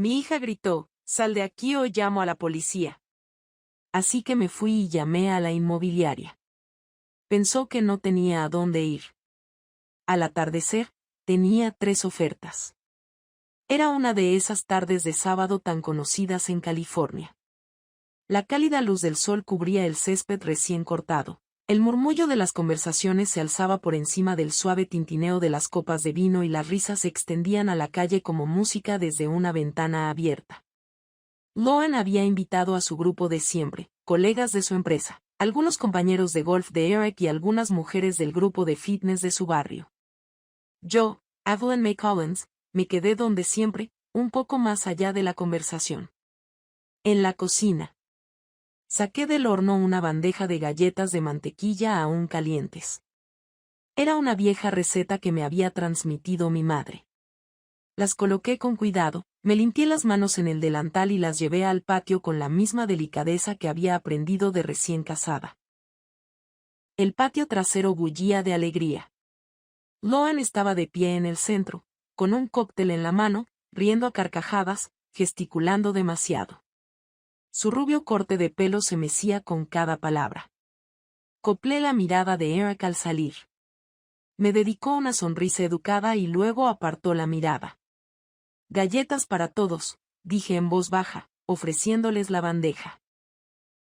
Mi hija gritó, «Sal de aquí o llamo a la policía». Así que me fui y llamé a la inmobiliaria. Pensó que no tenía a dónde ir. Al atardecer, tenía 3 ofertas. Era una de esas tardes de sábado tan conocidas en California. La cálida luz del sol cubría el césped recién cortado. El murmullo de las conversaciones se alzaba por encima del suave tintineo de las copas de vino y las risas se extendían a la calle como música desde una ventana abierta. Loan había invitado a su grupo de siempre, colegas de su empresa, algunos compañeros de golf de Eric y algunas mujeres del grupo de fitness de su barrio. Yo, Evelyn May Collins, me quedé donde siempre, un poco más allá de la conversación. En la cocina. Saqué del horno una bandeja de galletas de mantequilla aún calientes. Era una vieja receta que me había transmitido mi madre. Las coloqué con cuidado, me limpié las manos en el delantal y las llevé al patio con la misma delicadeza que había aprendido de recién casada. El patio trasero bullía de alegría. Loan estaba de pie en el centro, con un cóctel en la mano, riendo a carcajadas, gesticulando demasiado. Su rubio corte de pelo se mecía con cada palabra. Coplé la mirada de Eric al salir. Me dedicó una sonrisa educada y luego apartó la mirada. Galletas para todos, dije en voz baja, ofreciéndoles la bandeja.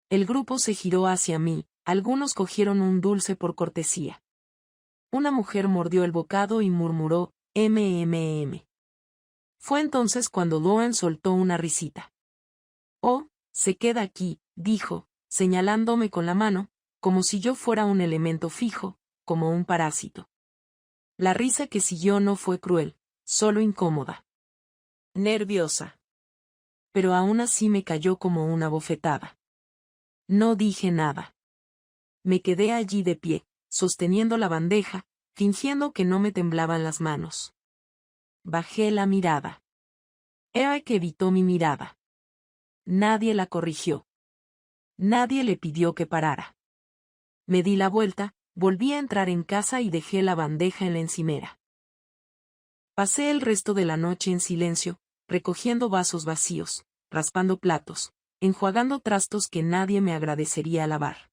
El grupo se giró hacia mí, algunos cogieron un dulce por cortesía. Una mujer mordió el bocado y murmuró, «MMM». Fue entonces cuando Loan soltó una risita. «Oh, se queda aquí», dijo, señalándome con la mano, como si yo fuera un elemento fijo, como un parásito. La risa que siguió no fue cruel, solo incómoda. Nerviosa. Pero aún así me cayó como una bofetada. No dije nada. Me quedé allí de pie, sosteniendo la bandeja, fingiendo que no me temblaban las manos. Bajé la mirada. Eric evitó mi mirada. Nadie la corrigió. Nadie le pidió que parara. Me di la vuelta, volví a entrar en casa y dejé la bandeja en la encimera. Pasé el resto de la noche en silencio, recogiendo vasos vacíos, raspando platos, enjuagando trastos que nadie me agradecería lavar.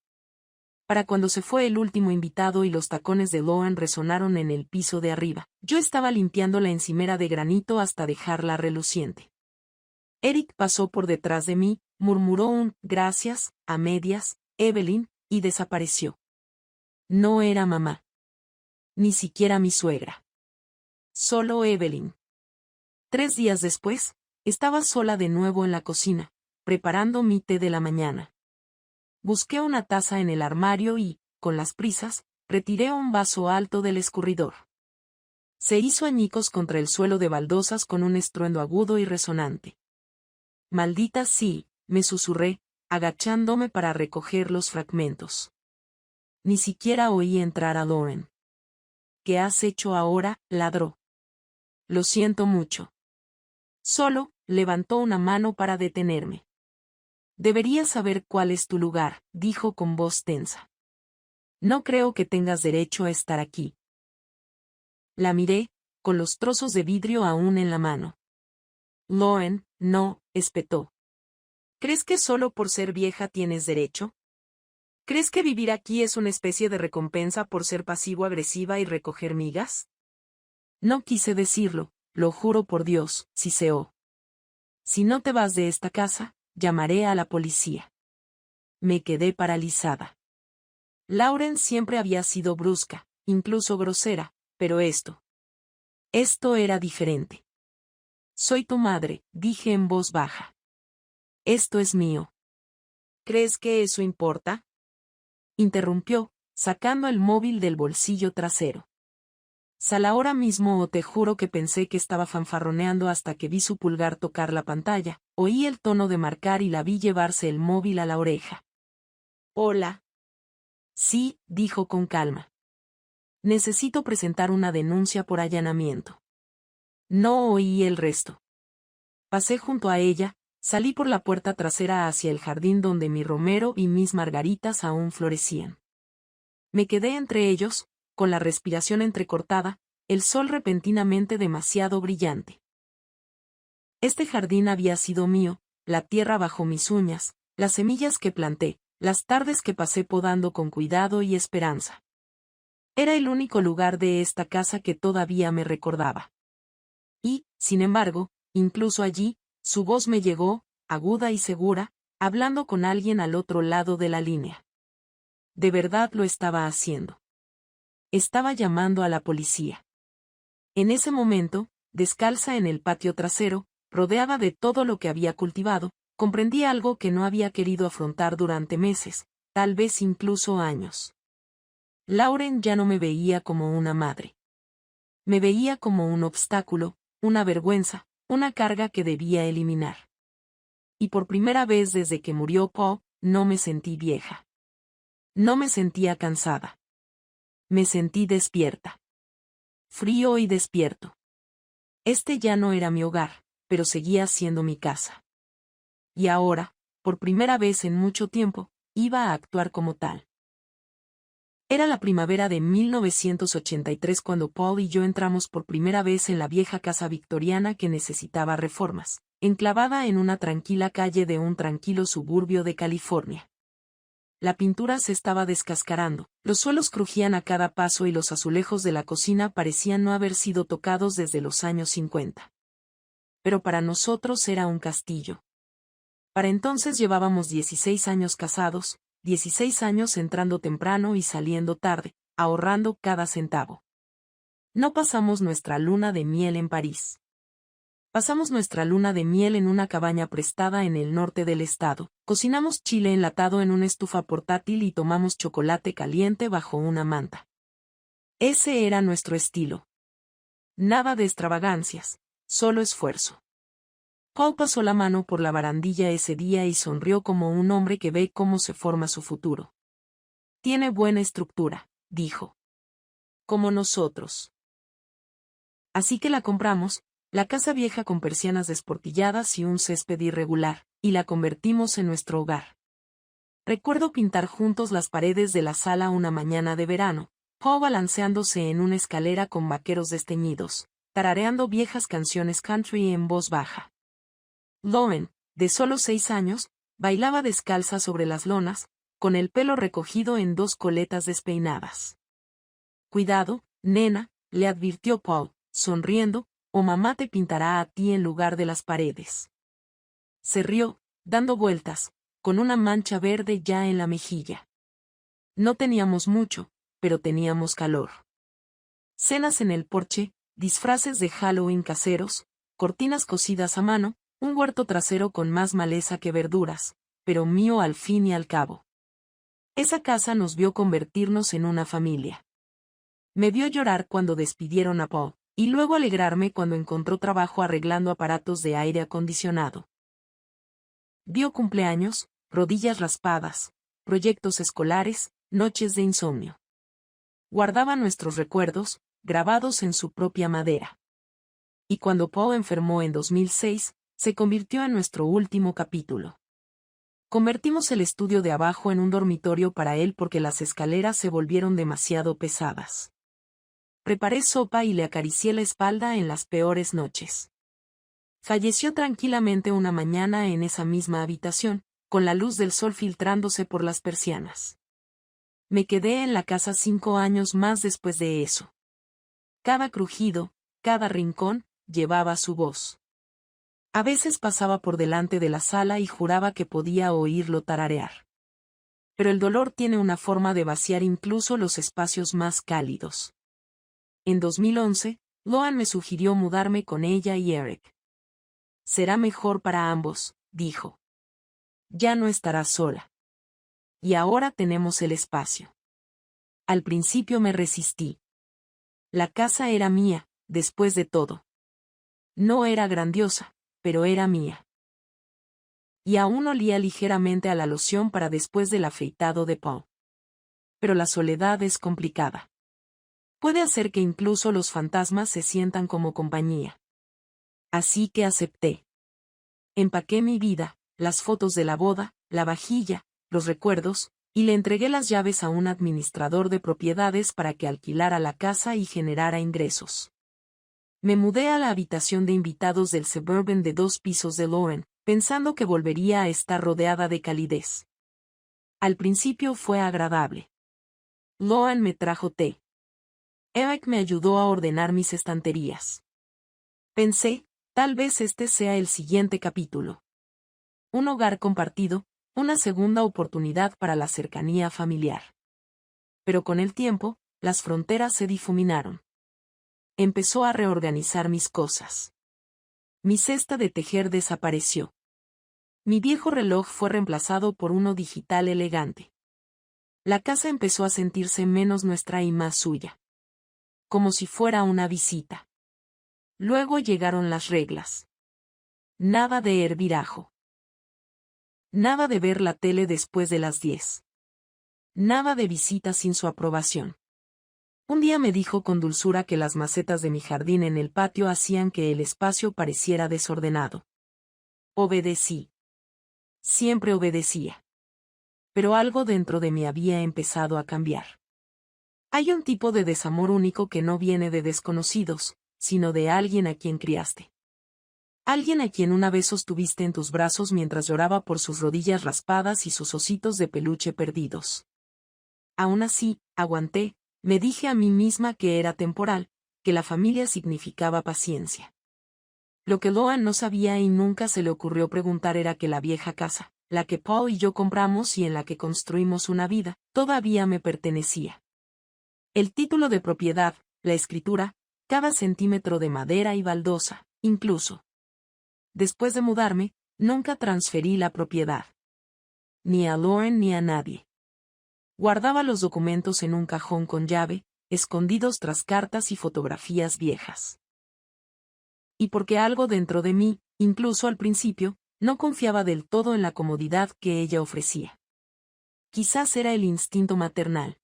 Para cuando se fue el último invitado y los tacones de Loan resonaron en el piso de arriba, yo estaba limpiando la encimera de granito hasta dejarla reluciente. Eric pasó por detrás de mí, murmuró un «gracias», a medias, Evelyn, y desapareció. No era mamá. Ni siquiera mi suegra. Solo Evelyn. 3 días después, estaba sola de nuevo en la cocina, preparando mi té de la mañana. Busqué una taza en el armario y, con las prisas, retiré un vaso alto del escurridor. Se hizo añicos contra el suelo de baldosas con un estruendo agudo y resonante. «Maldita sí», me susurré, agachándome para recoger los fragmentos. Ni siquiera oí entrar a Loan. «¿Qué has hecho ahora?», ladró. «Lo siento mucho». Solo, levantó una mano para detenerme. «Deberías saber cuál es tu lugar», dijo con voz tensa. «No creo que tengas derecho a estar aquí». La miré, con los trozos de vidrio aún en la mano. «Loan, no», espetó. «¿Crees que solo por ser vieja tienes derecho? ¿Crees que vivir aquí es una especie de recompensa por ser pasivo-agresiva y recoger migas?» No quise decirlo, lo juro por Dios, siseó. «Si no te vas de esta casa, llamaré a la policía». Me quedé paralizada. Lauren siempre había sido brusca, incluso grosera, pero esto era diferente. «Soy tu madre», dije en voz baja. «Esto es mío». «¿Crees que eso importa?», interrumpió, sacando el móvil del bolsillo trasero. «Sal ahora mismo o te juro que pensé que estaba fanfarroneando hasta que vi su pulgar tocar la pantalla, oí el tono de marcar y la vi llevarse el móvil a la oreja». «Hola». «Sí», dijo con calma. «Necesito presentar una denuncia por allanamiento». No oí el resto. Pasé junto a ella, salí por la puerta trasera hacia el jardín donde mi romero y mis margaritas aún florecían. Me quedé entre ellos, con la respiración entrecortada, el sol repentinamente demasiado brillante. Este jardín había sido mío, la tierra bajo mis uñas, las semillas que planté, las tardes que pasé podando con cuidado y esperanza. Era el único lugar de esta casa que todavía me recordaba. Y, sin embargo, incluso allí, su voz me llegó, aguda y segura, hablando con alguien al otro lado de la línea. De verdad lo estaba haciendo. Estaba llamando a la policía. En ese momento, descalza en el patio trasero, rodeada de todo lo que había cultivado, comprendí algo que no había querido afrontar durante meses, tal vez incluso años. Lauren ya no me veía como una madre. Me veía como un obstáculo, una vergüenza, una carga que debía eliminar. Y por primera vez desde que murió Paul, no me sentí vieja. No me sentía cansada. Me sentí despierta. Frío y despierto. Este ya no era mi hogar, pero seguía siendo mi casa. Y ahora, por primera vez en mucho tiempo, iba a actuar como tal. Era la primavera de 1983 cuando Paul y yo entramos por primera vez en la vieja casa victoriana que necesitaba reformas, enclavada en una tranquila calle de un tranquilo suburbio de California. La pintura se estaba descascarando, los suelos crujían a cada paso y los azulejos de la cocina parecían no haber sido tocados desde los años 50. Pero para nosotros era un castillo. Para entonces llevábamos 16 años casados, 16 años entrando temprano y saliendo tarde, ahorrando cada centavo. No pasamos nuestra luna de miel en París. Pasamos nuestra luna de miel en una cabaña prestada en el norte del estado, cocinamos chile enlatado en una estufa portátil y tomamos chocolate caliente bajo una manta. Ese era nuestro estilo. Nada de extravagancias, solo esfuerzo. Paul pasó la mano por la barandilla ese día y sonrió como un hombre que ve cómo se forma su futuro. Tiene buena estructura, dijo. Como nosotros. Así que la compramos, la casa vieja con persianas desportilladas y un césped irregular, y la convertimos en nuestro hogar. Recuerdo pintar juntos las paredes de la sala una mañana de verano, Paul balanceándose en una escalera con vaqueros desteñidos, tarareando viejas canciones country en voz baja. Lauren, de solo 6 años, bailaba descalza sobre las lonas, con el pelo recogido en 2 coletas despeinadas. Cuidado, nena, le advirtió Paul, sonriendo, o mamá te pintará a ti en lugar de las paredes. Se rió, dando vueltas, con una mancha verde ya en la mejilla. No teníamos mucho, pero teníamos calor. Cenas en el porche, disfraces de Halloween caseros, cortinas cosidas a mano, un huerto trasero con más maleza que verduras, pero mío al fin y al cabo. Esa casa nos vio convertirnos en una familia. Me vio llorar cuando despidieron a Paul, y luego alegrarme cuando encontró trabajo arreglando aparatos de aire acondicionado. Vio cumpleaños, rodillas raspadas, proyectos escolares, noches de insomnio. Guardaba nuestros recuerdos, grabados en su propia madera. Y cuando Paul enfermó en 2006, se convirtió en nuestro último capítulo. Convertimos el estudio de abajo en un dormitorio para él porque las escaleras se volvieron demasiado pesadas. Preparé sopa y le acaricié la espalda en las peores noches. Falleció tranquilamente una mañana en esa misma habitación, con la luz del sol filtrándose por las persianas. Me quedé en la casa 5 años más después de eso. Cada crujido, cada rincón, llevaba su voz. A veces pasaba por delante de la sala y juraba que podía oírlo tararear. Pero el dolor tiene una forma de vaciar incluso los espacios más cálidos. En 2011, Loan me sugirió mudarme con ella y Eric. Será mejor para ambos, dijo. Ya no estarás sola. Y ahora tenemos el espacio. Al principio me resistí. La casa era mía, después de todo. No era grandiosa, pero era mía. Y aún olía ligeramente a la loción para después del afeitado de Paul. Pero la soledad es complicada. Puede hacer que incluso los fantasmas se sientan como compañía. Así que acepté. Empaqué mi vida, las fotos de la boda, la vajilla, los recuerdos, y le entregué las llaves a un administrador de propiedades para que alquilara la casa y generara ingresos. Me mudé a la habitación de invitados del Suburban de 2 pisos de Lauren, pensando que volvería a estar rodeada de calidez. Al principio fue agradable. Lauren me trajo té. Eric me ayudó a ordenar mis estanterías. Pensé, tal vez este sea el siguiente capítulo. Un hogar compartido, una segunda oportunidad para la cercanía familiar. Pero con el tiempo, las fronteras se difuminaron. Empezó a reorganizar mis cosas. Mi cesta de tejer desapareció. Mi viejo reloj fue reemplazado por uno digital elegante. La casa empezó a sentirse menos nuestra y más suya. Como si fuera una visita. Luego llegaron las reglas. Nada de hervir ajo. Nada de ver la tele después de las 10. Nada de visitas sin su aprobación. Un día me dijo con dulzura que las macetas de mi jardín en el patio hacían que el espacio pareciera desordenado. Obedecí. Siempre obedecía. Pero algo dentro de mí había empezado a cambiar. Hay un tipo de desamor único que no viene de desconocidos, sino de alguien a quien criaste. Alguien a quien una vez sostuviste en tus brazos mientras lloraba por sus rodillas raspadas y sus ositos de peluche perdidos. Aún así, aguanté, me dije a mí misma que era temporal, que la familia significaba paciencia. Lo que Loan no sabía y nunca se le ocurrió preguntar era que la vieja casa, la que Paul y yo compramos y en la que construimos una vida, todavía me pertenecía. El título de propiedad, la escritura, cada centímetro de madera y baldosa, incluso. Después de mudarme, nunca transferí la propiedad. Ni a Lauren ni a nadie. Guardaba los documentos en un cajón con llave, escondidos tras cartas y fotografías viejas. Y porque algo dentro de mí, incluso al principio, no confiaba del todo en la comodidad que ella ofrecía. Quizás era el instinto maternal.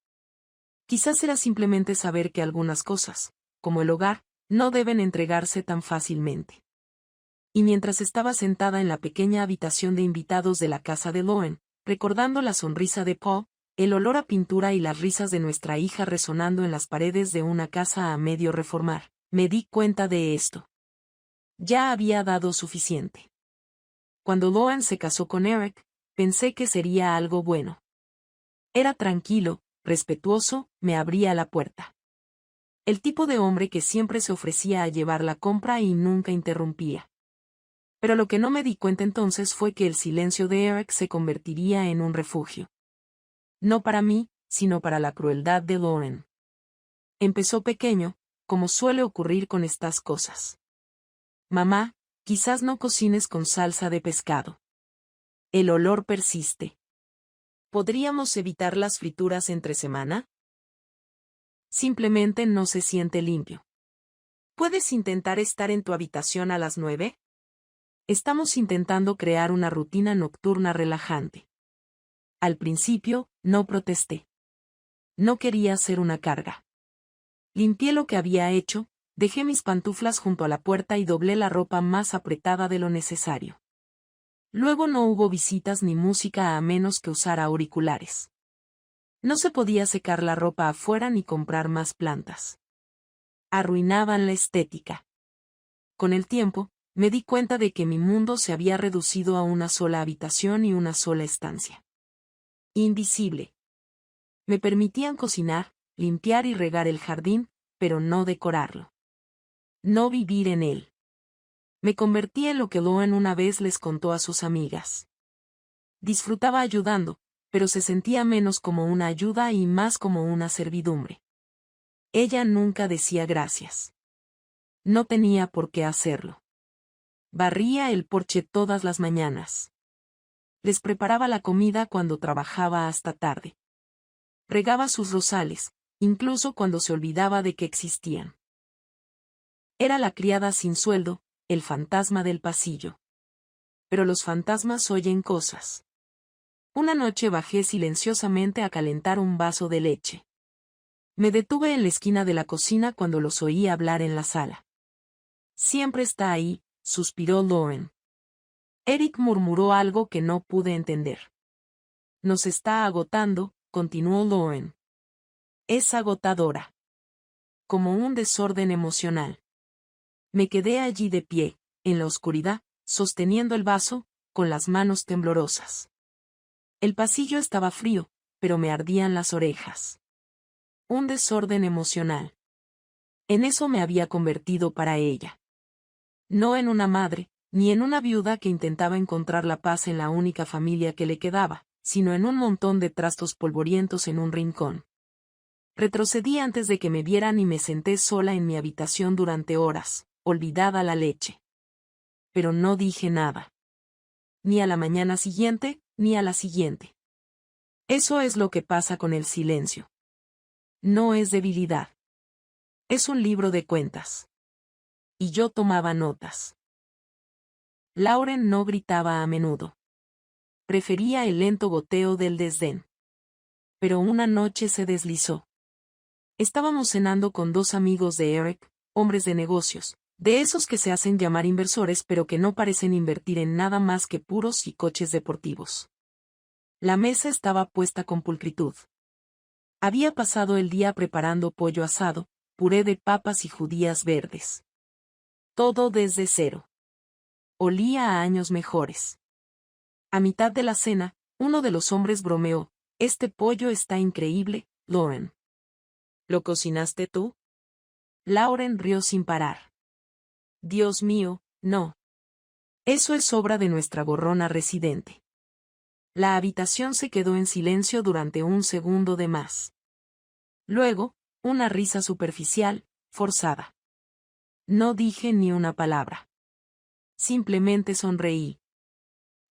Quizás era simplemente saber que algunas cosas, como el hogar, no deben entregarse tan fácilmente. Y mientras estaba sentada en la pequeña habitación de invitados de la casa de Lauren, recordando la sonrisa de Paul, el olor a pintura y las risas de nuestra hija resonando en las paredes de una casa a medio reformar, me di cuenta de esto. Ya había dado suficiente. Cuando Lauren se casó con Eric, pensé que sería algo bueno. Era tranquilo, respetuoso, me abría la puerta. El tipo de hombre que siempre se ofrecía a llevar la compra y nunca interrumpía. Pero lo que no me di cuenta entonces fue que el silencio de Eric se convertiría en un refugio. No para mí, sino para la crueldad de Lauren. Empezó pequeño, como suele ocurrir con estas cosas. Mamá, quizás no cocines con salsa de pescado. El olor persiste. ¿Podríamos evitar las frituras entre semana? Simplemente no se siente limpio. ¿Puedes intentar estar en tu habitación a las 9? Estamos intentando crear una rutina nocturna relajante. Al principio, no protesté. No quería ser una carga. Limpié lo que había hecho, dejé mis pantuflas junto a la puerta y doblé la ropa más apretada de lo necesario. Luego no hubo visitas ni música a menos que usar auriculares. No se podía secar la ropa afuera ni comprar más plantas. Arruinaban la estética. Con el tiempo, me di cuenta de que mi mundo se había reducido a una sola habitación y una sola estancia. Invisible. Me permitían cocinar, limpiar y regar el jardín, pero no decorarlo. No vivir en él. Me convertí en lo que Loan una vez les contó a sus amigas. Disfrutaba ayudando, pero se sentía menos como una ayuda y más como una servidumbre. Ella nunca decía gracias. No tenía por qué hacerlo. Barría el porche todas las mañanas. Les preparaba la comida cuando trabajaba hasta tarde. Regaba sus rosales, incluso cuando se olvidaba de que existían. Era la criada sin sueldo, el fantasma del pasillo. Pero los fantasmas oyen cosas. Una noche bajé silenciosamente a calentar un vaso de leche. Me detuve en la esquina de la cocina cuando los oí hablar en la sala. Siempre está ahí, suspiró Lauren. Eric murmuró algo que no pude entender. Nos está agotando, continuó Lauren. Es agotadora. Como un desorden emocional. Me quedé allí de pie, en la oscuridad, sosteniendo el vaso, con las manos temblorosas. El pasillo estaba frío, pero me ardían las orejas. Un desorden emocional. En eso me había convertido para ella. No en una madre, ni en una viuda que intentaba encontrar la paz en la única familia que le quedaba, sino en un montón de trastos polvorientos en un rincón. Retrocedí antes de que me vieran y me senté sola en mi habitación durante horas, olvidada la leche. Pero no dije nada. Ni a la mañana siguiente, ni a la siguiente. Eso es lo que pasa con el silencio. No es debilidad. Es un libro de cuentas. Y yo tomaba notas. Lauren no gritaba a menudo. Prefería el lento goteo del desdén. Pero una noche se deslizó. Estábamos cenando con dos amigos de Eric, hombres de negocios, de esos que se hacen llamar inversores pero que no parecen invertir en nada más que puros y coches deportivos. La mesa estaba puesta con pulcritud. Había pasado el día preparando pollo asado, puré de papas y judías verdes. Todo desde cero. Olía a años mejores. A mitad de la cena, uno de los hombres bromeó: «Este pollo está increíble, Lauren». «¿Lo cocinaste tú?». Lauren rió sin parar. «Dios mío, no. Eso es obra de nuestra gorrona residente». La habitación se quedó en silencio durante un segundo de más. Luego, una risa superficial, forzada. No dije ni una palabra. Simplemente sonreí.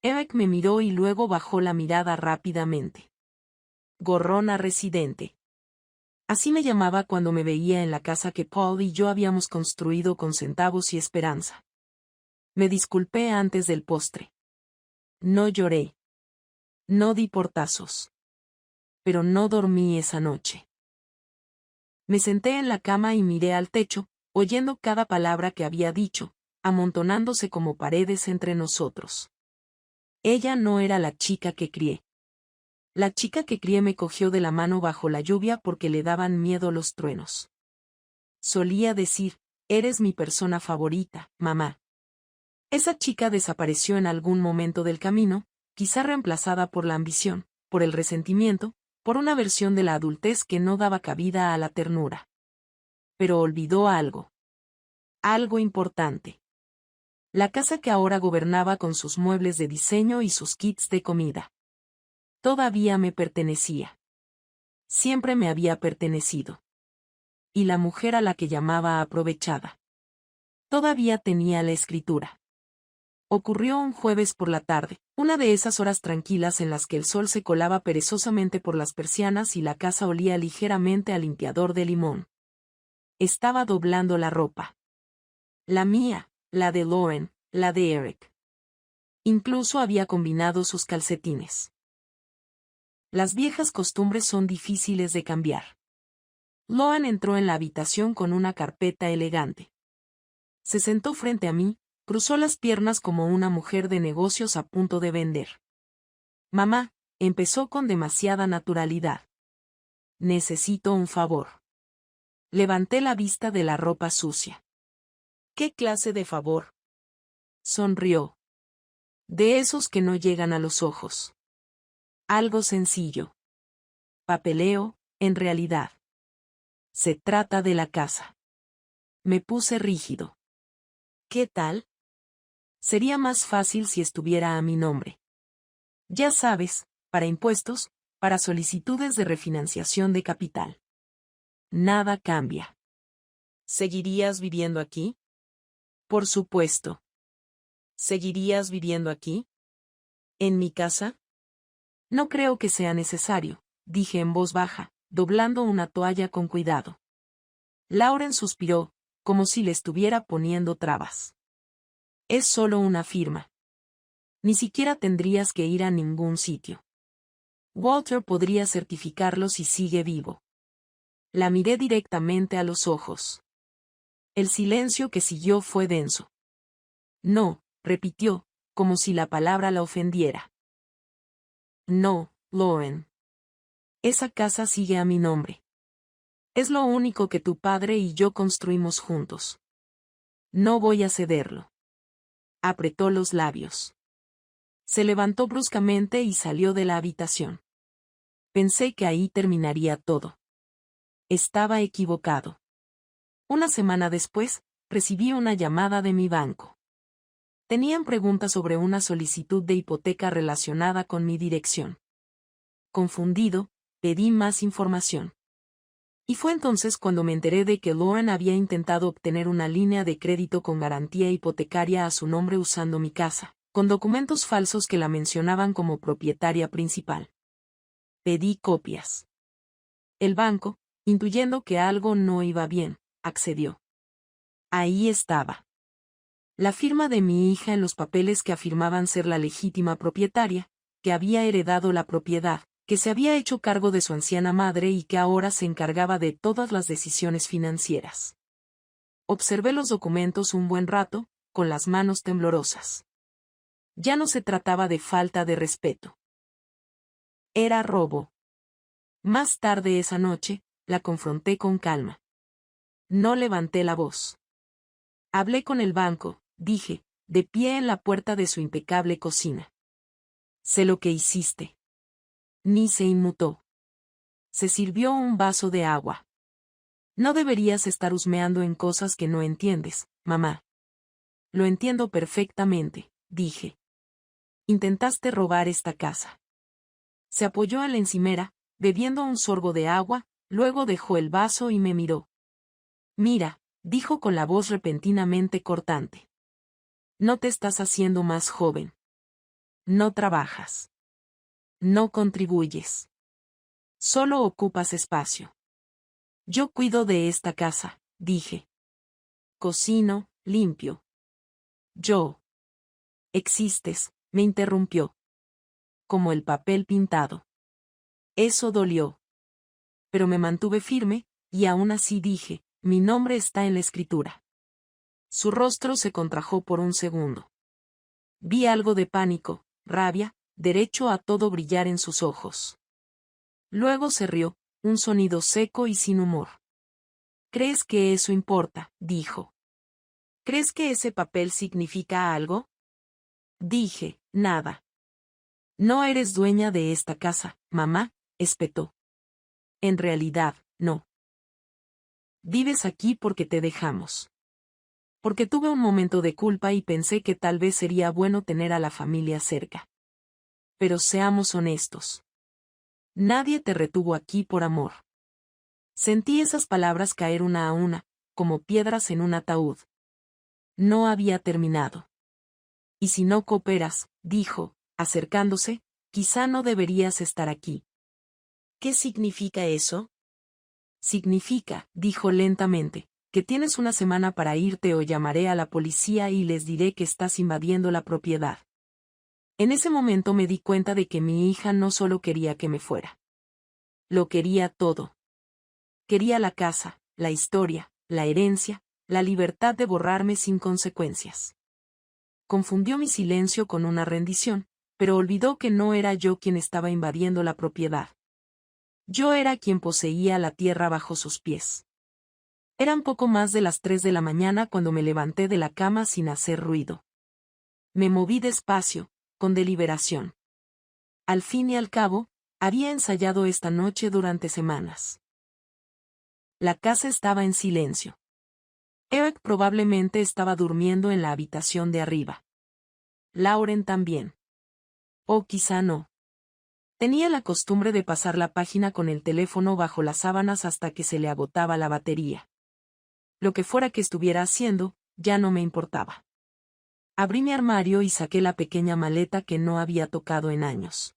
Eric me miró y luego bajó la mirada rápidamente. Gorrona residente. Así me llamaba cuando me veía en la casa que Paul y yo habíamos construido con centavos y esperanza. Me disculpé antes del postre. No lloré. No di portazos. Pero no dormí esa noche. Me senté en la cama y miré al techo, oyendo cada palabra que había dicho, amontonándose como paredes entre nosotros. Ella no era la chica que crié. La chica que crié me cogió de la mano bajo la lluvia porque le daban miedo los truenos. Solía decir: «Eres mi persona favorita, mamá». Esa chica desapareció en algún momento del camino, quizá reemplazada por la ambición, por el resentimiento, por una versión de la adultez que no daba cabida a la ternura. Pero olvidó algo. Algo importante. La casa que ahora gobernaba con sus muebles de diseño y sus kits de comida. Todavía me pertenecía. Siempre me había pertenecido. Y la mujer a la que llamaba aprovechada. Todavía tenía la escritura. Ocurrió un jueves por la tarde, una de esas horas tranquilas en las que el sol se colaba perezosamente por las persianas y la casa olía ligeramente a limpiador de limón. Estaba doblando la ropa. La mía, la de Lauren, la de Eric. Incluso había combinado sus calcetines. Las viejas costumbres son difíciles de cambiar. Lauren entró en la habitación con una carpeta elegante. Se sentó frente a mí, cruzó las piernas como una mujer de negocios a punto de vender. «Mamá», empezó con demasiada naturalidad. «Necesito un favor». Levanté la vista de la ropa sucia. «¿Qué clase de favor?». Sonrió. «De esos que no llegan a los ojos». «Algo sencillo». «Papeleo, en realidad». «Se trata de la casa». Me puse rígido. «¿Qué tal?». «Sería más fácil si estuviera a mi nombre. Ya sabes, para impuestos, para solicitudes de refinanciación de capital». «Nada cambia». «¿Seguirías viviendo aquí?». «Por supuesto». «¿Seguirías viviendo aquí? ¿En mi casa?». «No creo que sea necesario», dije en voz baja, doblando una toalla con cuidado. Lauren suspiró, como si le estuviera poniendo trabas. «Es solo una firma. Ni siquiera tendrías que ir a ningún sitio. Walter podría certificarlo si sigue vivo». La miré directamente a los ojos. El silencio que siguió fue denso. «No», repitió, como si la palabra la ofendiera. «No, Lauren. Esa casa sigue a mi nombre. Es lo único que tu padre y yo construimos juntos». No voy a cederlo. Apretó los labios. Se levantó bruscamente y salió de la habitación. Pensé que ahí terminaría todo. Estaba equivocado. Una semana después, recibí una llamada de mi banco. Tenían preguntas sobre una solicitud de hipoteca relacionada con mi dirección. Confundido, pedí más información. Y fue entonces cuando me enteré de que Lauren había intentado obtener una línea de crédito con garantía hipotecaria a su nombre usando mi casa, con documentos falsos que la mencionaban como propietaria principal. Pedí copias. El banco, intuyendo que algo no iba bien, accedió. Ahí estaba. La firma de mi hija en los papeles que afirmaban ser la legítima propietaria, que había heredado la propiedad, que se había hecho cargo de su anciana madre y que ahora se encargaba de todas las decisiones financieras. Observé los documentos un buen rato, con las manos temblorosas. Ya no se trataba de falta de respeto. Era robo. Más tarde esa noche, la confronté con calma. No levanté la voz. Hablé con el banco, dije, de pie en la puerta de su impecable cocina. Sé lo que hiciste. Ni se inmutó. Se sirvió un vaso de agua. No deberías estar husmeando en cosas que no entiendes, mamá. Lo entiendo perfectamente, dije. Intentaste robar esta casa. Se apoyó en la encimera, bebiendo un sorbo de agua, luego dejó el vaso y me miró. Mira, dijo con la voz repentinamente cortante. No te estás haciendo más joven. No trabajas. No contribuyes. Solo ocupas espacio. Yo cuido de esta casa, dije. Cocino, limpio. Yo. Existes, me interrumpió. Como el papel pintado. Eso dolió. Pero me mantuve firme, y aún así dije, mi nombre está en la escritura. Su rostro se contrajo por un segundo. Vi algo de pánico, rabia, derecho a todo brillar en sus ojos. Luego se rió, un sonido seco y sin humor. ¿Crees que eso importa?, dijo. ¿Crees que ese papel significa algo? Dije, nada. No eres dueña de esta casa, mamá, espetó. En realidad, no. Vives aquí porque te dejamos. Porque tuve un momento de culpa y pensé que tal vez sería bueno tener a la familia cerca. Pero seamos honestos. Nadie te retuvo aquí por amor. Sentí esas palabras caer una a una, como piedras en un ataúd. No había terminado. Y si no cooperas, dijo, acercándose, quizá no deberías estar aquí. ¿Qué significa eso? Significa, dijo lentamente, que tienes una semana para irte o llamaré a la policía y les diré que estás invadiendo la propiedad. En ese momento me di cuenta de que mi hija no solo quería que me fuera. Lo quería todo. Quería la casa, la historia, la herencia, la libertad de borrarme sin consecuencias. Confundió mi silencio con una rendición, pero olvidó que no era yo quien estaba invadiendo la propiedad. Yo era quien poseía la tierra bajo sus pies. Eran poco más de las 3 de la mañana cuando me levanté de la cama sin hacer ruido. Me moví despacio, con deliberación. Al fin y al cabo, había ensayado esta noche durante semanas. La casa estaba en silencio. Eric probablemente estaba durmiendo en la habitación de arriba. Lauren también. O quizá no. Tenía la costumbre de pasar la página con el teléfono bajo las sábanas hasta que se le agotaba la batería. Lo que fuera que estuviera haciendo, ya no me importaba. Abrí mi armario y saqué la pequeña maleta que no había tocado en años.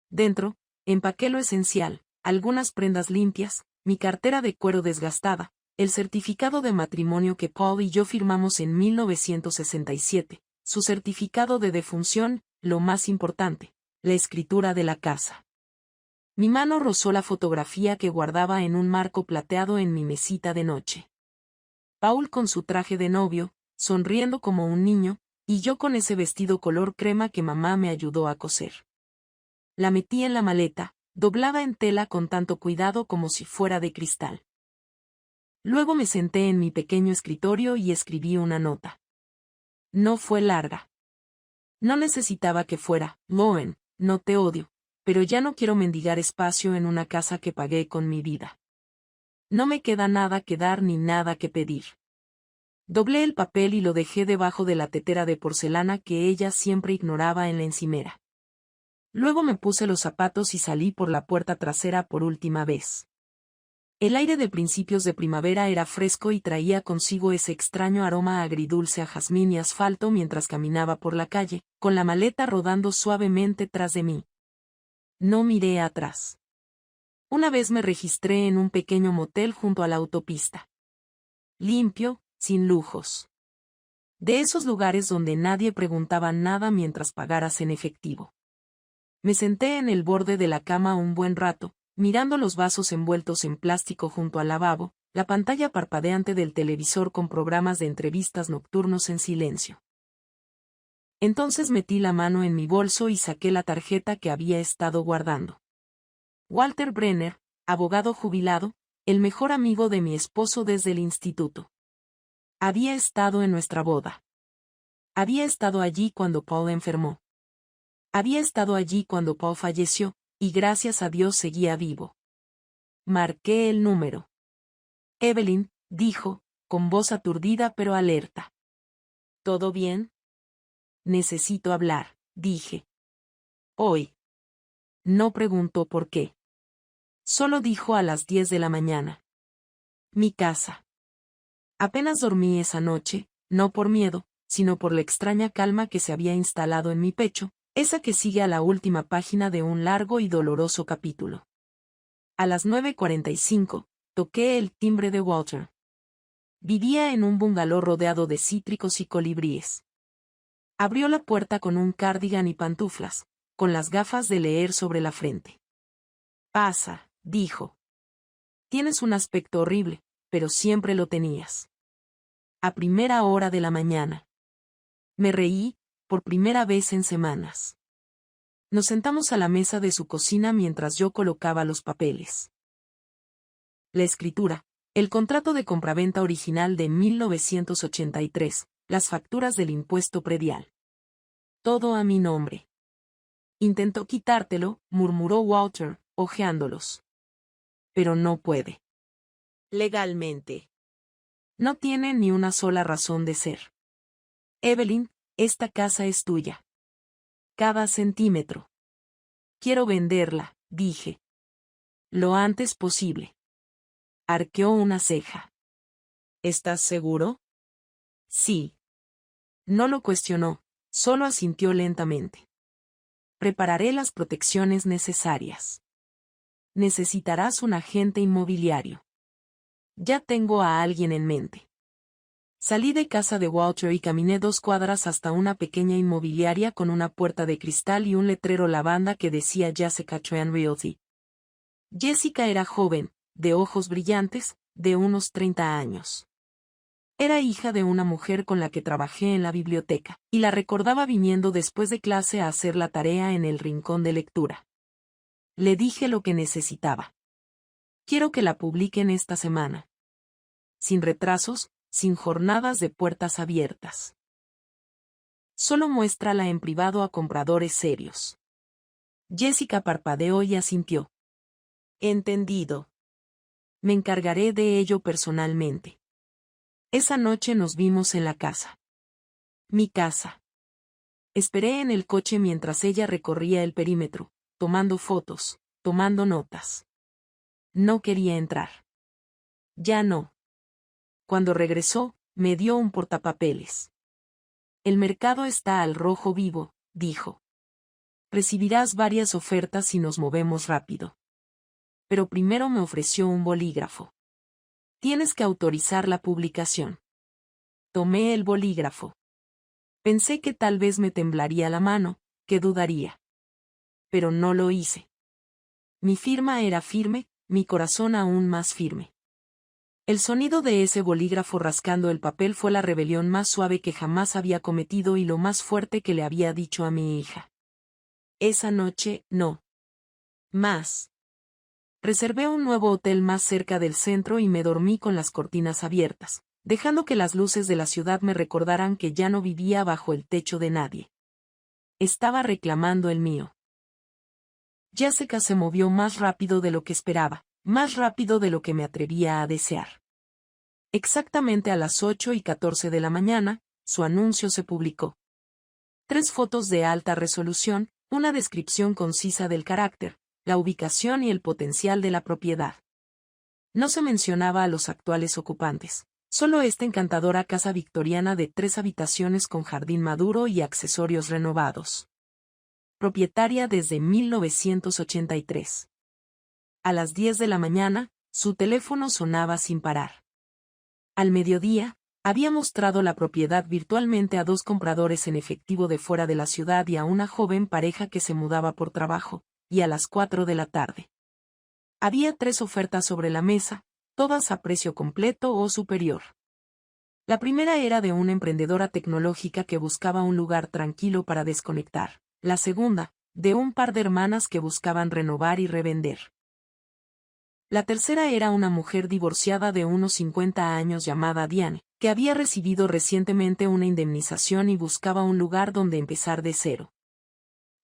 Dentro, empaqué lo esencial, algunas prendas limpias, mi cartera de cuero desgastada, el certificado de matrimonio que Paul y yo firmamos en 1967, su certificado de defunción, lo más importante, la escritura de la casa. Mi mano rozó la fotografía que guardaba en un marco plateado en mi mesita de noche. Paul con su traje de novio, sonriendo como un niño, y yo con ese vestido color crema que mamá me ayudó a coser. La metí en la maleta, doblada en tela con tanto cuidado como si fuera de cristal. Luego me senté en mi pequeño escritorio y escribí una nota. No fue larga. No necesitaba que fuera, Loen, no te odio, pero ya no quiero mendigar espacio en una casa que pagué con mi vida. No me queda nada que dar ni nada que pedir. Doblé el papel y lo dejé debajo de la tetera de porcelana que ella siempre ignoraba en la encimera. Luego me puse los zapatos y salí por la puerta trasera por última vez. El aire de principios de primavera era fresco y traía consigo ese extraño aroma agridulce a jazmín y asfalto mientras caminaba por la calle, con la maleta rodando suavemente tras de mí. No miré atrás. Una vez me registré en un pequeño motel junto a la autopista. Limpio, sin lujos. De esos lugares donde nadie preguntaba nada mientras pagaras en efectivo. Me senté en el borde de la cama un buen rato, mirando los vasos envueltos en plástico junto al lavabo, la pantalla parpadeante del televisor con programas de entrevistas nocturnos en silencio. Entonces metí la mano en mi bolso y saqué la tarjeta que había estado guardando. Walter Brenner, abogado jubilado, el mejor amigo de mi esposo desde el instituto. Había estado en nuestra boda. Había estado allí cuando Paul enfermó. Había estado allí cuando Paul falleció, y gracias a Dios seguía vivo. Marqué el número. Evelyn, dijo, con voz aturdida pero alerta. ¿Todo bien? Necesito hablar, dije. Hoy. No preguntó por qué. Solo dijo a las 10 de la mañana. Mi casa. Apenas dormí esa noche, no por miedo, sino por la extraña calma que se había instalado en mi pecho, esa que sigue a la última página de un largo y doloroso capítulo. A las 9:45, toqué el timbre de Walter. Vivía en un bungalow rodeado de cítricos y colibríes. Abrió la puerta con un cardigan y pantuflas, con las gafas de leer sobre la frente. Pasa, dijo. Tienes un aspecto horrible, pero siempre lo tenías. A primera hora de la mañana. Me reí, por primera vez en semanas. Nos sentamos a la mesa de su cocina mientras yo colocaba los papeles. La escritura, el contrato de compraventa original de 1983, las facturas del impuesto predial. Todo a mi nombre. Intentó quitártelo, murmuró Walter, hojeándolos. Pero no puede. Legalmente. No tiene ni una sola razón de ser. Evelyn, esta casa es tuya. Cada centímetro. Quiero venderla, dije. Lo antes posible. Arqueó una ceja. ¿Estás seguro? Sí. No lo cuestionó, solo asintió lentamente. Prepararé las protecciones necesarias. Necesitarás un agente inmobiliario. Ya tengo a alguien en mente. Salí de casa de Walter y caminé 2 cuadras hasta una pequeña inmobiliaria con una puerta de cristal y un letrero lavanda que decía Jessica Tran Realty. Jessica era joven, de ojos brillantes, de unos 30 años. Era hija de una mujer con la que trabajé en la biblioteca, y la recordaba viniendo después de clase a hacer la tarea en el rincón de lectura. Le dije lo que necesitaba. Quiero que la publiquen esta semana. Sin retrasos, sin jornadas de puertas abiertas. Solo muéstrala en privado a compradores serios. Jessica parpadeó y asintió. Entendido. Me encargaré de ello personalmente. Esa noche nos vimos en la casa. Mi casa. Esperé en el coche mientras ella recorría el perímetro, tomando fotos, tomando notas. No quería entrar. Ya no. Cuando regresó, me dio un portapapeles. El mercado está al rojo vivo, dijo. Recibirás varias ofertas si nos movemos rápido. Pero primero me ofreció un bolígrafo. Tienes que autorizar la publicación. Tomé el bolígrafo. Pensé que tal vez me temblaría la mano, que dudaría. Pero no lo hice. Mi firma era firme, mi corazón aún más firme. El sonido de ese bolígrafo rascando el papel fue la rebelión más suave que jamás había cometido y lo más fuerte que le había dicho a mi hija. Esa noche, no. Más. Reservé un nuevo hotel más cerca del centro y me dormí con las cortinas abiertas, dejando que las luces de la ciudad me recordaran que ya no vivía bajo el techo de nadie. Estaba reclamando el mío. Jessica se movió más rápido de lo que esperaba, más rápido de lo que me atrevía a desear. Exactamente a las 8:14 de la mañana, su anuncio se publicó. 3 fotos de alta resolución, una descripción concisa del carácter, la ubicación y el potencial de la propiedad. No se mencionaba a los actuales ocupantes, solo esta encantadora casa victoriana de 3 habitaciones con jardín maduro y accesorios renovados. Propietaria desde 1983. A las 10 de la mañana, su teléfono sonaba sin parar. Al mediodía, había mostrado la propiedad virtualmente a 2 compradores en efectivo de fuera de la ciudad y a una joven pareja que se mudaba por trabajo, y a las 4 de la tarde. Había 3 ofertas sobre la mesa, todas a precio completo o superior. La primera era de una emprendedora tecnológica que buscaba un lugar tranquilo para desconectar. La segunda, de un par de hermanas que buscaban renovar y revender. La tercera era una mujer divorciada de unos 50 años llamada Diane, que había recibido recientemente una indemnización y buscaba un lugar donde empezar de cero.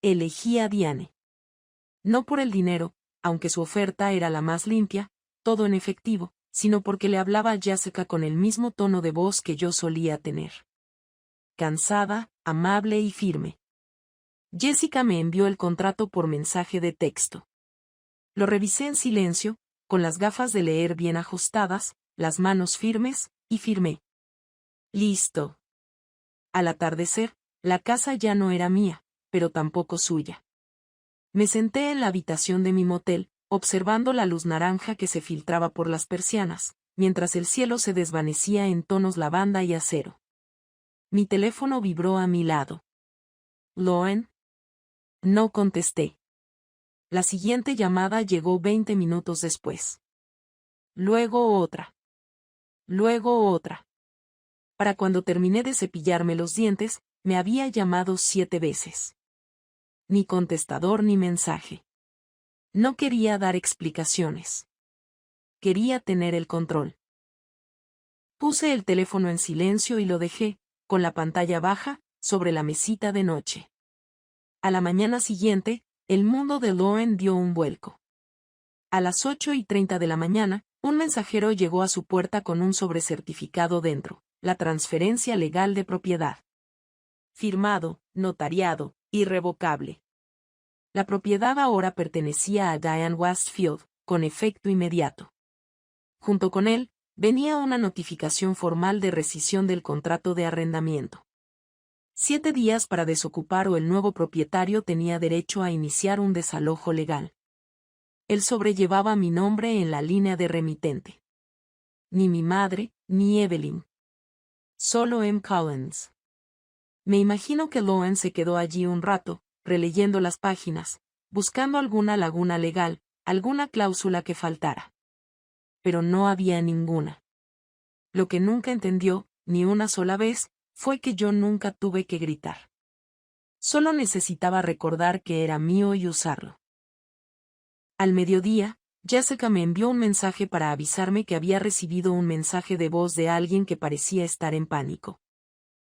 Elegí a Diane. No por el dinero, aunque su oferta era la más limpia, todo en efectivo, sino porque le hablaba a Jessica con el mismo tono de voz que yo solía tener. Cansada, amable y firme. Jessica me envió el contrato por mensaje de texto. Lo revisé en silencio, con las gafas de leer bien ajustadas, las manos firmes, y firmé. Listo. Al atardecer, la casa ya no era mía, pero tampoco suya. Me senté en la habitación de mi motel, observando la luz naranja que se filtraba por las persianas, mientras el cielo se desvanecía en tonos lavanda y acero. Mi teléfono vibró a mi lado. ¿Loen? No contesté. La siguiente llamada llegó 20 minutos después. Luego otra. Luego otra. Para cuando terminé de cepillarme los dientes, me había llamado 7 veces. Ni contestador ni mensaje. No quería dar explicaciones. Quería tener el control. Puse el teléfono en silencio y lo dejé, con la pantalla baja, sobre la mesita de noche. A la mañana siguiente, el mundo de Lauren dio un vuelco. A las 8:30 de la mañana, un mensajero llegó a su puerta con un sobrecertificado dentro, la transferencia legal de propiedad. Firmado, notariado, irrevocable. La propiedad ahora pertenecía a Diane Westfield, con efecto inmediato. Junto con él, venía una notificación formal de rescisión del contrato de arrendamiento. 7 días para desocupar o el nuevo propietario tenía derecho a iniciar un desalojo legal. Él sobrellevaba mi nombre en la línea de remitente. Ni mi madre, ni Evelyn. Solo M. Collins. Me imagino que Loen se quedó allí un rato, releyendo las páginas, buscando alguna laguna legal, alguna cláusula que faltara. Pero no había ninguna. Lo que nunca entendió, ni una sola vez, fue que yo nunca tuve que gritar. Solo necesitaba recordar que era mío y usarlo. Al mediodía, Jessica me envió un mensaje para avisarme que había recibido un mensaje de voz de alguien que parecía estar en pánico.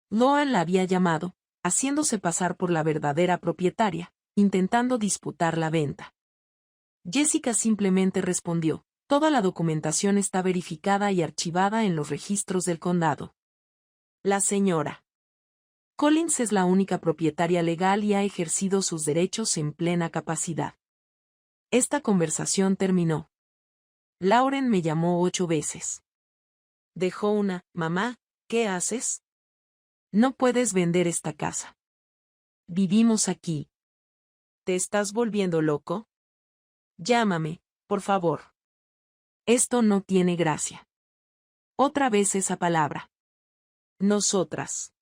Loan la había llamado, haciéndose pasar por la verdadera propietaria, intentando disputar la venta. Jessica simplemente respondió: toda la documentación está verificada y archivada en los registros del condado. La señora Collins es la única propietaria legal y ha ejercido sus derechos en plena capacidad. Esta conversación terminó. Lauren me llamó 8 veces. Dejó una: mamá, ¿qué haces? No puedes vender esta casa. Vivimos aquí. ¿Te estás volviendo loco? Llámame, por favor. Esto no tiene gracia. Otra vez esa palabra. Nosotras.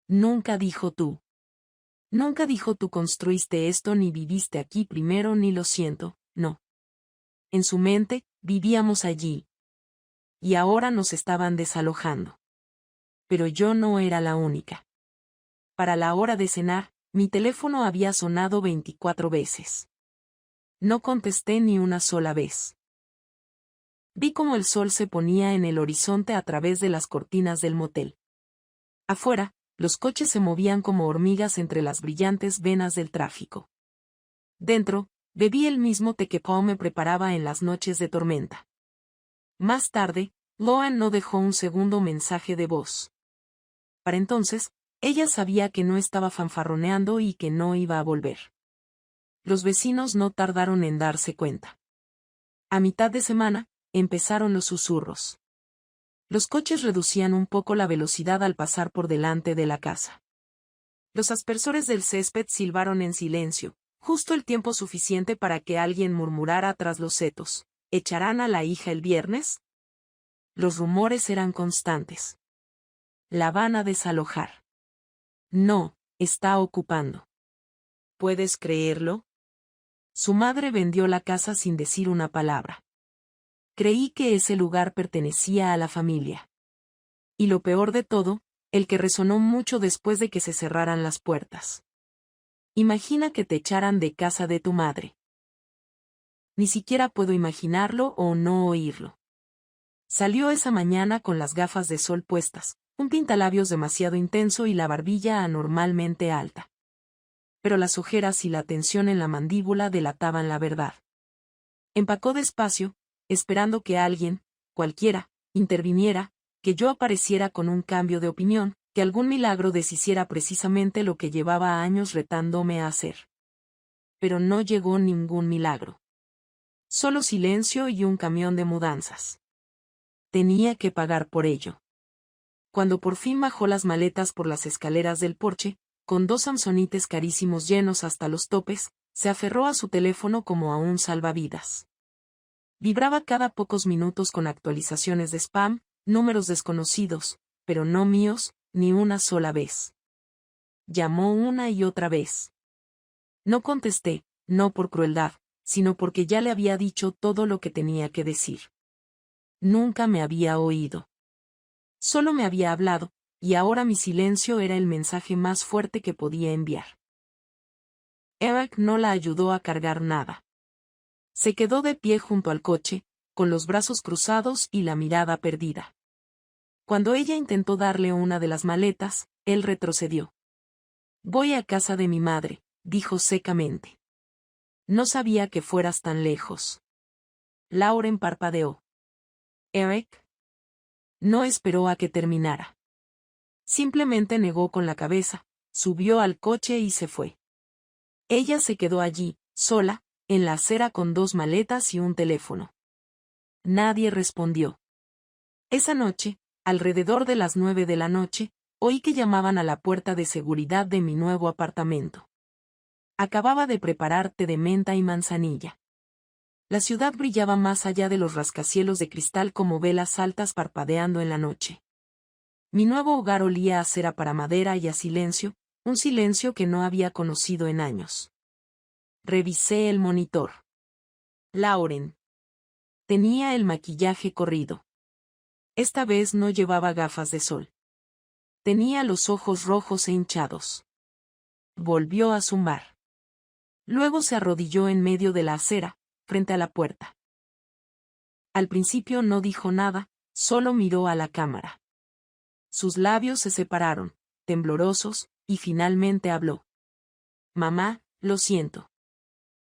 Nunca dijo tú. Nunca dijo tú construiste esto ni viviste aquí primero ni lo siento, no. En su mente, vivíamos allí. Y ahora nos estaban desalojando. Pero yo no era la única. Para la hora de cenar, mi teléfono había sonado 24 veces. No contesté ni una sola vez. Vi cómo el sol se ponía en el horizonte a través de las cortinas del motel. Afuera, los coches se movían como hormigas entre las brillantes venas del tráfico. Dentro, bebí el mismo té que Paul me preparaba en las noches de tormenta. Más tarde, Loan no dejó un segundo mensaje de voz. Para entonces, ella sabía que no estaba fanfarroneando y que no iba a volver. Los vecinos no tardaron en darse cuenta. A mitad de semana, empezaron los susurros. Los coches reducían un poco la velocidad al pasar por delante de la casa. Los aspersores del césped silbaron en silencio, justo el tiempo suficiente para que alguien murmurara tras los setos: ¿echarán a la hija el viernes? Los rumores eran constantes. La van a desalojar. No, está ocupando. ¿Puedes creerlo? Su madre vendió la casa sin decir una palabra. Creí que ese lugar pertenecía a la familia. Y lo peor de todo, el que resonó mucho después de que se cerraran las puertas. Imagina que te echaran de casa de tu madre. Ni siquiera puedo imaginarlo o no oírlo. Salió esa mañana con las gafas de sol puestas, un pintalabios demasiado intenso y la barbilla anormalmente alta. Pero las ojeras y la tensión en la mandíbula delataban la verdad. Empacó despacio, esperando que alguien, cualquiera, interviniera, que yo apareciera con un cambio de opinión, que algún milagro deshiciera precisamente lo que llevaba años retándome a hacer. Pero no llegó ningún milagro. Solo silencio y un camión de mudanzas. Tenía que pagar por ello. Cuando por fin bajó las maletas por las escaleras del porche, con 2 samsonites carísimos llenos hasta los topes, se aferró a su teléfono como a un salvavidas. Vibraba cada pocos minutos con actualizaciones de spam, números desconocidos, pero no míos, ni una sola vez. Llamó una y otra vez. No contesté, no por crueldad, sino porque ya le había dicho todo lo que tenía que decir. Nunca me había oído. Solo me había hablado, y ahora mi silencio era el mensaje más fuerte que podía enviar. Eric no la ayudó a cargar nada. Se quedó de pie junto al coche, con los brazos cruzados y la mirada perdida. Cuando ella intentó darle una de las maletas, él retrocedió. Voy a casa de mi madre, dijo secamente. No sabía que fueras tan lejos. Lauren parpadeó. Eric. No esperó a que terminara. Simplemente negó con la cabeza, subió al coche y se fue. Ella se quedó allí, sola, en la acera con 2 maletas y un teléfono. Nadie respondió. Esa noche, alrededor de las 9 de la noche, oí que llamaban a la puerta de seguridad de mi nuevo apartamento. Acababa de preparar té de menta y manzanilla. La ciudad brillaba más allá de los rascacielos de cristal como velas altas parpadeando en la noche. Mi nuevo hogar olía a cera para madera y a silencio, un silencio que no había conocido en años. Revisé el monitor. Lauren. Tenía el maquillaje corrido. Esta vez no llevaba gafas de sol. Tenía los ojos rojos e hinchados. Volvió a zumbar. Luego se arrodilló en medio de la acera, frente a la puerta. Al principio no dijo nada, solo miró a la cámara. Sus labios se separaron, temblorosos, y finalmente habló. Mamá, lo siento.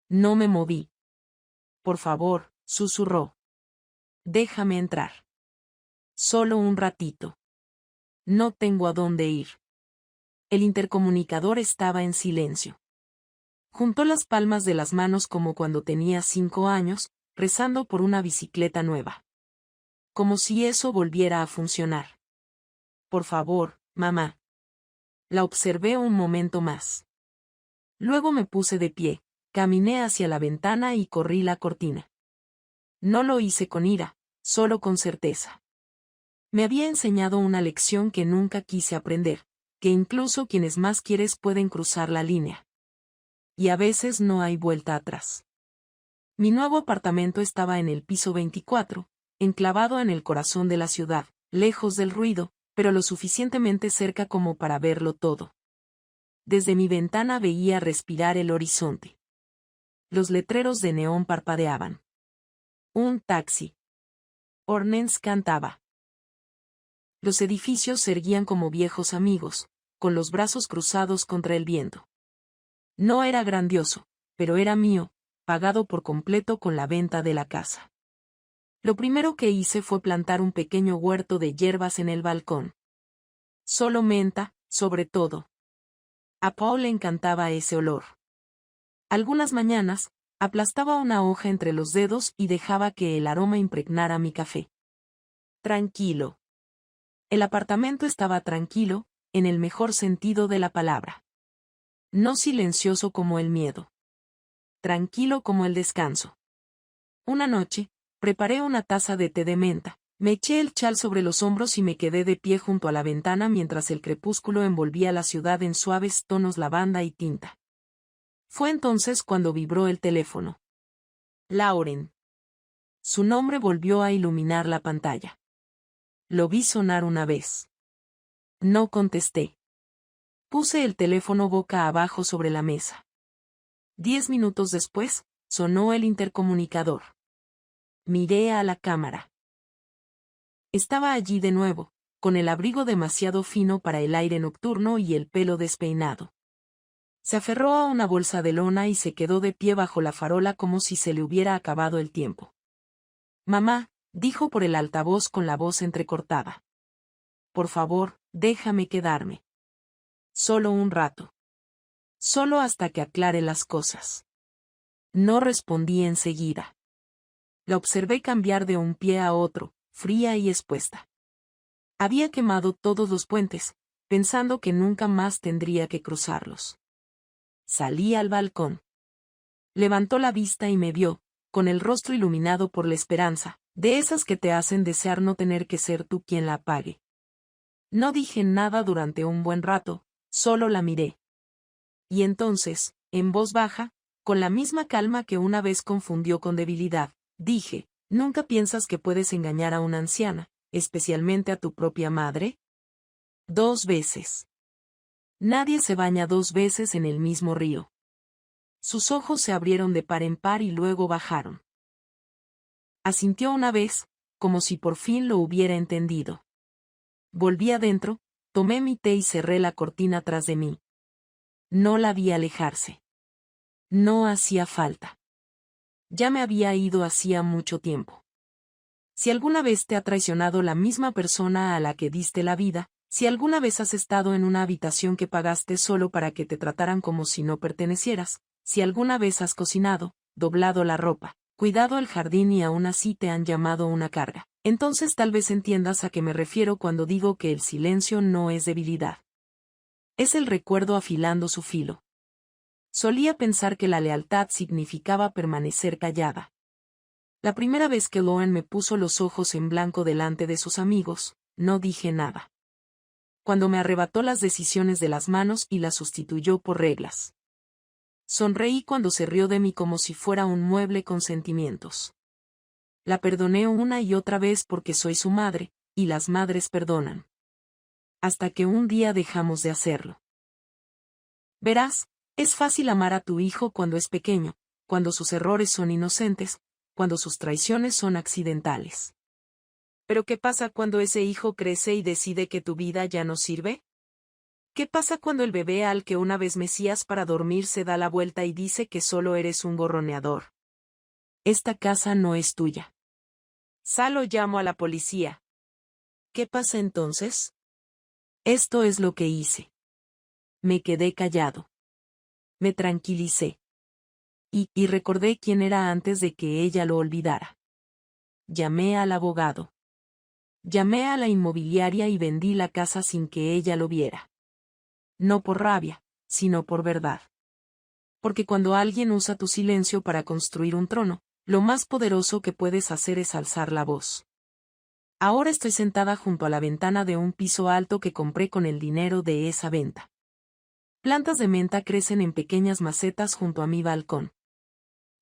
No me moví. Por favor, susurró. Déjame entrar. Solo un ratito. No tengo a dónde ir. El intercomunicador estaba en silencio. Juntó las palmas de las manos como cuando tenía 5 años, rezando por una bicicleta nueva. Como si eso volviera a funcionar. Por favor, mamá. La observé un momento más. Luego me puse de pie, caminé hacia la ventana y corrí la cortina. No lo hice con ira, solo con certeza. Me había enseñado una lección que nunca quise aprender, que incluso quienes más quieres pueden cruzar la línea. Y a veces no hay vuelta atrás. Mi nuevo apartamento estaba en el piso 24, enclavado en el corazón de la ciudad, lejos del ruido, pero lo suficientemente cerca como para verlo todo. Desde mi ventana veía respirar el horizonte. Los letreros de neón parpadeaban. Un taxi. Hornens cantaba. Los edificios se erguían como viejos amigos, con los brazos cruzados contra el viento. No era grandioso, pero era mío, pagado por completo con la venta de la casa. Lo primero que hice fue plantar un pequeño huerto de hierbas en el balcón. Solo menta, sobre todo. A Paul le encantaba ese olor. Algunas mañanas, aplastaba una hoja entre los dedos y dejaba que el aroma impregnara mi café. Tranquilo. El apartamento estaba tranquilo, en el mejor sentido de la palabra. No silencioso como el miedo. Tranquilo como el descanso. Una noche, preparé una taza de té de menta, me eché el chal sobre los hombros y me quedé de pie junto a la ventana mientras el crepúsculo envolvía la ciudad en suaves tonos lavanda y tinta. Fue entonces cuando vibró el teléfono. Lauren. Su nombre volvió a iluminar la pantalla. Lo vi sonar una vez. No contesté. Puse el teléfono boca abajo sobre la mesa. 10 minutos después, sonó el intercomunicador. Miré a la cámara. Estaba allí de nuevo, con el abrigo demasiado fino para el aire nocturno y el pelo despeinado. Se aferró a una bolsa de lona y se quedó de pie bajo la farola como si se le hubiera acabado el tiempo. Mamá, dijo por el altavoz con la voz entrecortada. Por favor, déjame quedarme. Solo un rato. Solo hasta que aclare las cosas. No respondí enseguida. La observé cambiar de un pie a otro, fría y expuesta. Había quemado todos los puentes, pensando que nunca más tendría que cruzarlos. Salí al balcón. Levantó la vista y me vio, con el rostro iluminado por la esperanza, de esas que te hacen desear no tener que ser tú quien la apague. No dije nada durante un buen rato, solo la miré. Y entonces, en voz baja, con la misma calma que una vez confundió con debilidad, dije, ¿nunca piensas que puedes engañar a una anciana, especialmente a tu propia madre? 2 veces. Nadie se baña 2 veces en el mismo río. Sus ojos se abrieron de par en par y luego bajaron. Asintió una vez, como si por fin lo hubiera entendido. Volví adentro, tomé mi té y cerré la cortina tras de mí. No la vi alejarse. No hacía falta. Ya me había ido hacía mucho tiempo. Si alguna vez te ha traicionado la misma persona a la que diste la vida, si alguna vez has estado en una habitación que pagaste solo para que te trataran como si no pertenecieras, si alguna vez has cocinado, doblado la ropa, cuidado el jardín y aún así te han llamado una carga, entonces tal vez entiendas a qué me refiero cuando digo que el silencio no es debilidad. Es el recuerdo afilando su filo. Solía pensar que la lealtad significaba permanecer callada. La primera vez que Loan me puso los ojos en blanco delante de sus amigos, no dije nada. Cuando me arrebató las decisiones de las manos y las sustituyó por reglas. Sonreí cuando se rió de mí como si fuera un mueble con sentimientos. La perdoné una y otra vez porque soy su madre, y las madres perdonan. Hasta que un día dejamos de hacerlo. Verás, es fácil amar a tu hijo cuando es pequeño, cuando sus errores son inocentes, cuando sus traiciones son accidentales. Pero ¿qué pasa cuando ese hijo crece y decide que tu vida ya no sirve? ¿Qué pasa cuando el bebé al que una vez mecías para dormir se da la vuelta y dice que solo eres un gorroneador? Esta casa no es tuya. Sal o llamo a la policía. ¿Qué pasa entonces? Esto es lo que hice. Me quedé callado. Me tranquilicé. Y recordé quién era antes de que ella lo olvidara. Llamé al abogado. Llamé a la inmobiliaria y vendí la casa sin que ella lo viera. No por rabia, sino por verdad. Porque cuando alguien usa tu silencio para construir un trono, lo más poderoso que puedes hacer es alzar la voz. Ahora estoy sentada junto a la ventana de un piso alto que compré con el dinero de esa venta. Plantas de menta crecen en pequeñas macetas junto a mi balcón.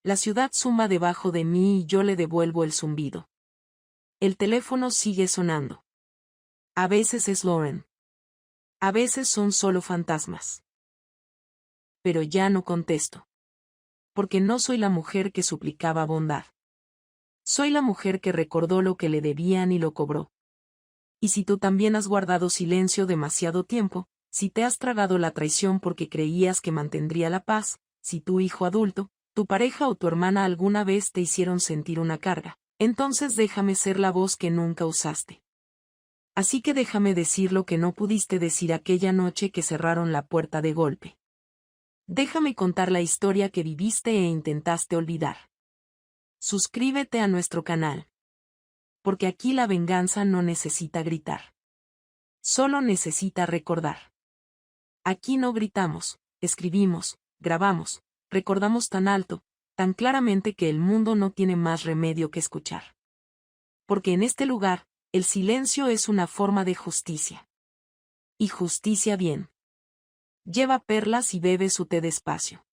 La ciudad zumba debajo de mí y yo le devuelvo el zumbido. El teléfono sigue sonando. A veces es Lauren. A veces son solo fantasmas. Pero ya no contesto. Porque no soy la mujer que suplicaba bondad. Soy la mujer que recordó lo que le debían y lo cobró. Y si tú también has guardado silencio demasiado tiempo, si te has tragado la traición porque creías que mantendría la paz, si tu hijo adulto, tu pareja o tu hermana alguna vez te hicieron sentir una carga, entonces déjame ser la voz que nunca usaste. Así que déjame decir lo que no pudiste decir aquella noche que cerraron la puerta de golpe. Déjame contar la historia que viviste e intentaste olvidar. Suscríbete a nuestro canal. Porque aquí la venganza no necesita gritar. Solo necesita recordar. Aquí no gritamos, escribimos, grabamos, recordamos tan alto, tan claramente que el mundo no tiene más remedio que escuchar. Porque en este lugar, el silencio es una forma de justicia. Y justicia bien. Lleva perlas y bebe su té despacio.